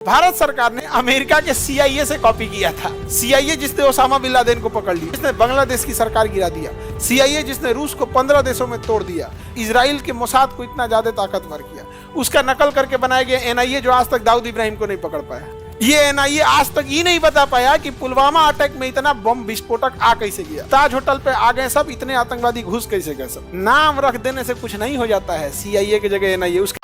भारत सरकार ने अमेरिका के CIA से कॉपी किया था। CIA जिसने ओसामा बिन लादेन को पकड़ लिया, जिसने बांग्लादेश की सरकार गिरा दिया, CIA जिसने रूस को 15 देशों में तोड़ दिया, इजराइल के मोसाद को इतना ज्यादा ताकतवर किया, उसका नकल करके बनाया गया NIA जो आज तक दाऊद इब्राहिम को नहीं पकड़ पाया। ये NIA आज तक ये नहीं बता पाया कि पुलवामा अटैक में इतना बम विस्फोटक आ कैसे गया, ताज होटल पे आ गए सब, इतने आतंकवादी घुस कैसे गए सब। नाम रख देने से कुछ नहीं हो जाता है, CIA की जगह NIA। उसके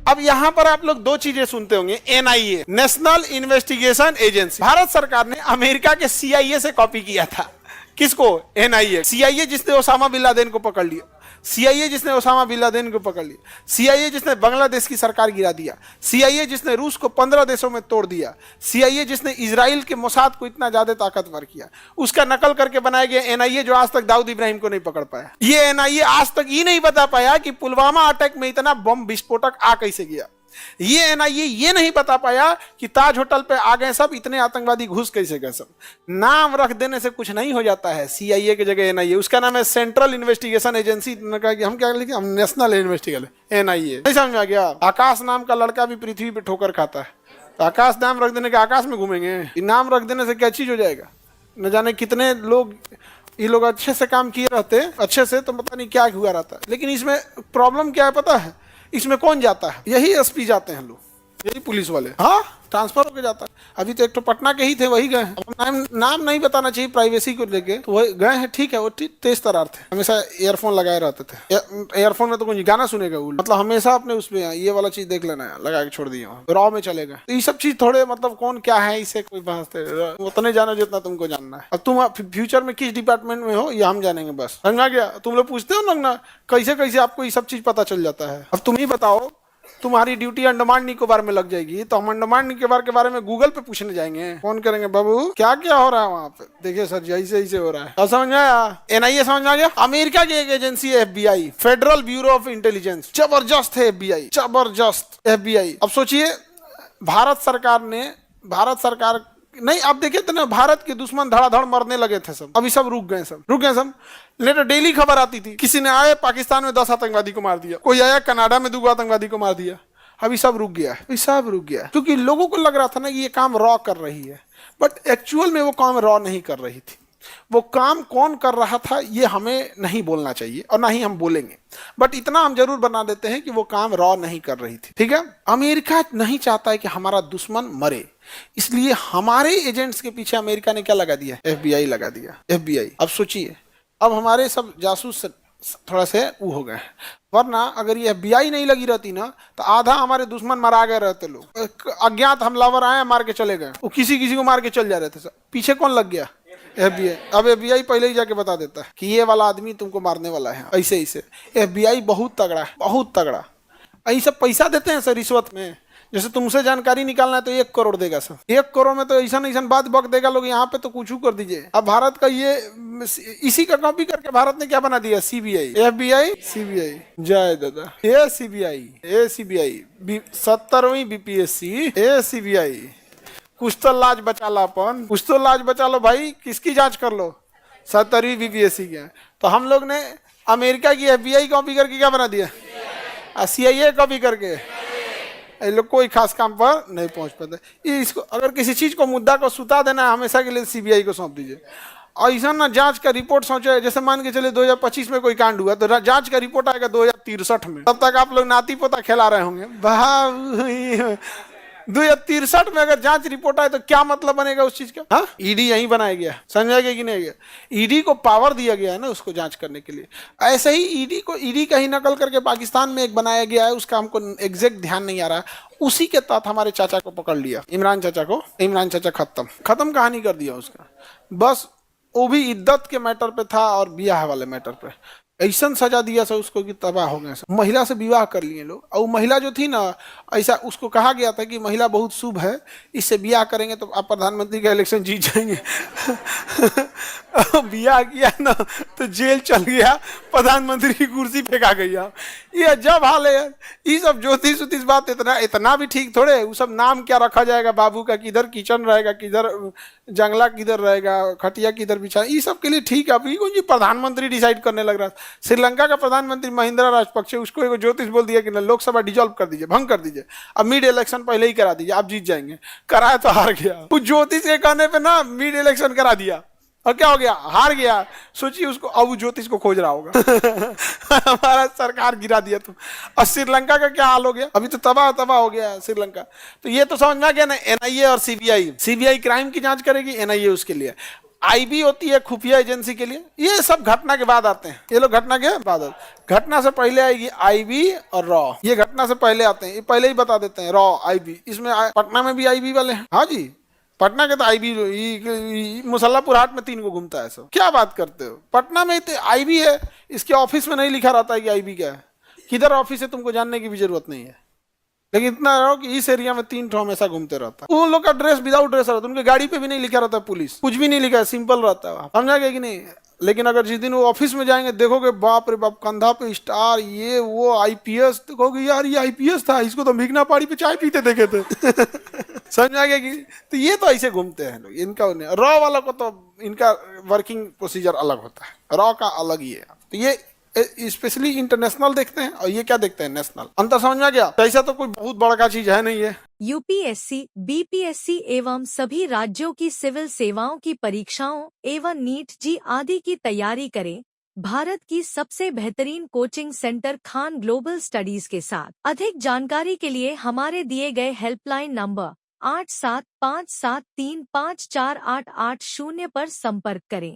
अब यहाँ पर आप लोग दो चीजें सुनते होंगे। NIA, national investigation agency. Bharat सरकार ने अमेरिका के CIA से कॉपी किया था। किसको? NIA। CIA जिसने ओसामा बिन लादेन को पकड़ लिया, CIA जिसने ओसामा बिन लादेन को पकड़ लिया, CIA जिसने बांग्लादेश की सरकार गिरा दिया, CIA जिसने रूस को 15 देशों में तोड़ दिया, CIA जिसने इजराइल के मोसाद को इतना ज्यादा ताकतवर किया, उसका नकल करके बनाया गया NIA जो आज तक दाऊद इब्राहिम को नहीं पकड़ पाया। ये NIA आज तक ये नहीं बता पाया कि पुलवामा अटैक में इतना बम विस्फोटक आ कैसे गया। ये NIA ये नहीं बता पाया कि ताज होटल पे आ गए सब, इतने आतंकवादी घुस कैसे गए सब। नाम रख देने से कुछ नहीं हो जाता है, CIA की जगह NIA। उसका नाम है सेंट्रल इन्वेस्टिगेशन एजेंसी। हम क्या लिखे? हम नेशनल इन्वेस्टिगेशन NIA। नहीं समझ में आ गया? आकाश नाम का लड़का भी पृथ्वी पे ठोकर खाता है, तो आकाश नाम रख देने के आकाश में घूमेंगे? नाम रख देने से क्या चीज हो जाएगा? न जाने कितने लोग, ये लोग अच्छे से काम किए रहते, अच्छे से, तो पता नहीं क्या हुआ रहता है। लेकिन इसमें प्रॉब्लम क्या है पता है? इसमें कौन जाता है? यही SP जाते हैं लोग, यही पुलिस वाले। हाँ, ट्रांसफर होके जाता है। अभी तो एक तो पटना के ही थे, वही गए हैं। नाम नहीं बताना चाहिए प्राइवेसी को लेके, तो वही गए हैं। ठीक है, वो तेज तरार थे, हमेशा ईयरफोन लगाए रहते थे। ईयरफोन में तो कोई गाना सुनेगा वो, मतलब हमेशा अपने उसमें ये वाला चीज देख लेना है, लगा के छोड़ दिए, रॉ में चलेगा। तो ये सब चीज थोड़े, मतलब कौन क्या है इससे कोई बात, उतने जानो जितना तुमको जानना है। अब तुम फ्यूचर में किस डिपार्टमेंट में हो ये हम जानेंगे, बस समझ गया? तुम लोग पूछते हो ना कैसे कैसे आपको ये सब चीज पता चल जाता है। अब तुम ही बताओ, तुम्हारी ड्यूटी अंडमान निकोबार में लग जाएगी, तो हम अंडमान निकोबार के बारे में गूगल पे पूछने जाएंगे, फोन करेंगे, बाबू क्या क्या हो रहा है वहाँ पे, देखिए सर ऐसे ऐसे हो रहा है। अब समझ में आया? NIA समझ में आ गया? अमेरिका की एक एजेंसी है FBI, federal bureau of intelligence. जबरदस्त है FBI, जबरदस्त FBI। अब सोचिए, भारत सरकार नहीं, अब देखे तो ना, भारत के दुश्मन धड़ाधड़ मरने लगे थे सब, अभी सब रुक गए सब। नहीं तो डेली खबर आती थी, किसी ने आए पाकिस्तान में 10 आतंकवादी को मार दिया, कोई आया कनाडा में 2 आतंकवादी को मार दिया। अभी सब रुक गया, अभी सब रुक गया, क्योंकि लोगों को लग रहा था ना कि ये काम रॉ कर रही है, बट एक्चुअल में वो काम रॉ नहीं कर रही थी। वो काम कौन कर रहा था ये हमें नहीं बोलना चाहिए, और ना ही हम बोलेंगे, बट इतना हम जरूर बना देते हैं कि वो काम रॉ नहीं कर रही थी। ठीक है? अमेरिका नहीं चाहता है कि हमारा दुश्मन मरे, इसलिए हमारे एजेंट्स के पीछे अमेरिका ने क्या लगा दिया? FBI लगा दिया, FBI। अब सोचिए, अब हमारे सब जासूस थोड़ा से वो हो गए, वरना अगर ये FBI नहीं लगी रहती ना, तो आधा हमारे दुश्मन मरा गए रहते लोग। अज्ञात हमलावर आए, मार के चले गए, वो किसी को मार के चल जा रहे थे सब। पीछे कौन लग गया? FBI। अब FBI पहले ही जाके बता देता है कि ये वाला आदमी तुमको मारने वाला है, ऐसे ऐसे। FBI बहुत तगड़ा है, बहुत तगड़ा। यही सब पैसा देते हैं सर रिश्वत में। जैसे तुमसे जानकारी निकालना है तो 1 करोड़ देगा सर, 1 करोड़ में तो ऐसा बात बक देगा लोग, यहाँ पे तो कुछ कर दीजिए। अब भारत का ये, इसी का कॉपी करके भारत ने क्या बना दिया? CBI, FBI, CBI। जय दादा। ये CBI 70वीं BPSC, CBI। कुछ तो लाज बचा लो अपन, कुछ तो लाज बचा लो भाई। किसकी जांच कर लो? 70वीं BPSC की। तो हम लोग ने अमेरिका की FBI कॉपी करके क्या बना दिया? CIA कॉपी करके। ये लोग कोई खास काम पर नहीं पहुंच पाते। इसको अगर किसी चीज को, मुद्दा को सुता देना है हमेशा के लिए, CBI को सौंप दीजिए। ऐसा ना जांच का रिपोर्ट सोचे, जैसे मान के चले 2025 में कोई कांड हुआ, तो जांच का रिपोर्ट आएगा 2063 में, तब तक आप लोग नाती पोता खिला रहे होंगे। 2063 में अगर जांच रिपोर्ट आए तो क्या मतलब बनेगा उस चीज का? हाँ, ED यही बनाया गया, समझा गया कि नहीं गया? ED को पावर दिया गया है ना उसको जांच करने के लिए। ऐसे ही ED का ही नकल करके पाकिस्तान में एक बनाया गया है, उसका हमको एग्जैक्ट ध्यान नहीं आ रहा। उसी के तहत हमारे चाचा को पकड़ लिया, इमरान चाचा खत्म कहानी कर दिया उसका। बस वो भी इद्दत के मैटर पे था और ब्याह वाले मैटर पे। ऐसा सजा दिया सब उसको कि तबाह हो गया सब। महिला से विवाह कर लिए लोग, और वो महिला जो थी ना, ऐसा उसको कहा गया था कि महिला बहुत शुभ है, इससे विवाह करेंगे तो आप प्रधानमंत्री का इलेक्शन जीत जाएंगे। विवाह किया ना तो जेल चल गया, प्रधानमंत्री की कुर्सी फेंका गई। ये जब हाल है, ये सब ज्योतिष उतिष बात इतना इतना भी ठीक थोड़े। वो सब नाम क्या रखा जाएगा बाबू का, किधर किचन रहेगा, किधर जंगला किधर रहेगा, खटिया किधर बिछा, ये सब के लिए ठीक है। अभी कौन प्रधानमंत्री डिसाइड करने लग रहा है। श्रीलंका का प्रधानमंत्री महिंद्रा राजपक्षे, उसको एक ज्योतिष बोल दिया कि ना लोकसभा डिजॉल्व कर दीजिए, भंग कर दीजिए, अब मिड इलेक्शन पहले ही करा दीजिए, आप जीत जाएंगे। कराया तो हार गया। उस ज्योतिष के कहने पे ना मिड इलेक्शन करा दिया, और क्या हो गया, हार गया। सोचिए उसको, अब वो ज्योतिष को खोज रहा होगा। हमारा सरकार गिरा दिया तुम। और श्रीलंका का क्या हाल हो गया, अभी तो तबाह तबाह हो गया श्रीलंका। तो ये तो समझ में आ गया ना, एनआईए और सीबीआई। सीबीआई क्राइम की जांच करेगी, एनआईए उसके लिए। आईबी होती है खुफिया एजेंसी के लिए। ये सब घटना के बाद आते हैं, ये लोग घटना के बाद घटना से पहले आएगी आईबी और रॉ। ये घटना से पहले आते हैं, ये पहले ही बता देते हैं रॉ आईबी। इसमें पटना में भी आईबी वाले हैं। हाँ जी, पटना के तो आईबी मुसल्लापुर हाट में 3 को घूमता है सब। क्या बात करते हो, पटना में तो आईबी है, इसके ऑफिस में नहीं लिखा रहता है कि आईबी क्या है, किधर ऑफिस है तुमको जानने की भी जरूरत नहीं है। लेकिन इतना रहो कि इस एरिया में 3 ठो हमेशा घूमते रहता है। उन लोग का ड्रेस विदाउट ड्रेस रहता है, उनके गाड़ी पे भी नहीं लिखा रहता है पुलिस, कुछ भी नहीं लिखा है, सिंपल रहता है। समझा गया कि नहीं। लेकिन अगर जिस दिन वो ऑफिस में जाएंगे, देखोगे बाप रे बाप, कंधा पे स्टार, ये वो आईपीएस, तो कहोगे यार ये आईपीएस था, इसको तो मिगना पहाड़ी पे चाय पीते देखे थे। समझा गया कि। तो ये तो ऐसे घूमते हैं लोग। इनका रॉ वाला को तो इनका वर्किंग प्रोसीजर अलग होता है, रॉ का अलग ही है। तो ये स्पेशली इंटरनेशनल देखते हैं, और ये क्या देखते हैं, नेशनल। अंतर समझ में आ गया। ऐसा तो कोई बहुत बड़ा चीज है नहीं है। यूपीएससी, बीपीएससी एवं सभी राज्यों की सिविल सेवाओं की परीक्षाओं एवं नीट जी आदि की तैयारी करें भारत की सबसे बेहतरीन coaching centre Khan global studies के साथ। अधिक जानकारी के लिए हमारे दिए गए हेल्पलाइन नंबर 8757354880 पर संपर्क करें।